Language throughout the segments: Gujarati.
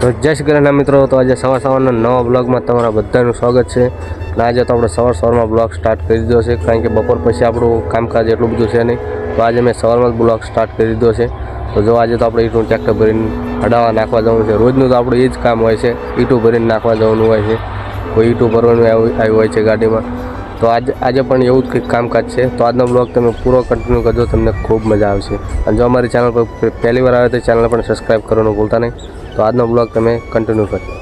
તો જય શ્રી કૃષ્ણ મિત્રો. તો આજે સવારના નવા બ્લોગમાં તમારા બધાનું સ્વાગત છે. અને આજે તો આપણે સવારમાં બ્લોગ સ્ટાર્ટ કરી દીધો છે, કારણ કે બપોર પછી આપણું કામકાજ એટલું બધું છે નહીં. તો આજે મેં સવારમાં જ બ્લોગ સ્ટાર્ટ કરી દીધો છે. તો જો આજે તો આપણે ઈંટું ટ્રેક્ટર ભરીને હડાવા નાખવા જવાનું છે. રોજનું તો આપણું એ જ કામ હોય છે, ઈંટું ભરીને નાખવા જવાનું હોય છે. કોઈ ઈંટું ભરવાનું આવ્યું હોય છે ગાડીમાં. તો આજે પણ એવું જ કંઈક કામકાજ છે. તો આજનો બ્લોગ તમે પૂરો કન્ટિન્યુ કરજો, તમને ખૂબ મજા આવશે. અને જો અમારી ચેનલ પર પહેલી વાર આવે તો ચેનલ પણ સબસ્ક્રાઈબ કરવાનું ભૂલતા નહીં. તો આજનો બ્લોગ તમે કન્ટિન્યુ કરજો.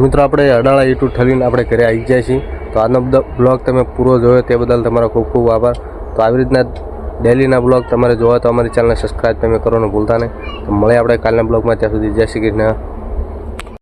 મિત્રો આપણે અડાળા ઈંટું ઠરીને આપણે ઘરે આવી જાય છીએ. તો આજનો બ્લોગ તમે પૂરો જોયો તે બદલ તમારો ખૂબ ખૂબ આભાર. તો આવી રીતના ડેલીના બ્લોગ તમારે જોવા તો અમારી ચેનલને સબસ્ક્રાઈબ તમે કરવાનું ભૂલતા નહીં. તો મળે આપણે કાલના બ્લોગમાં. ત્યાં સુધી જય શ્રી કૃષ્ણ.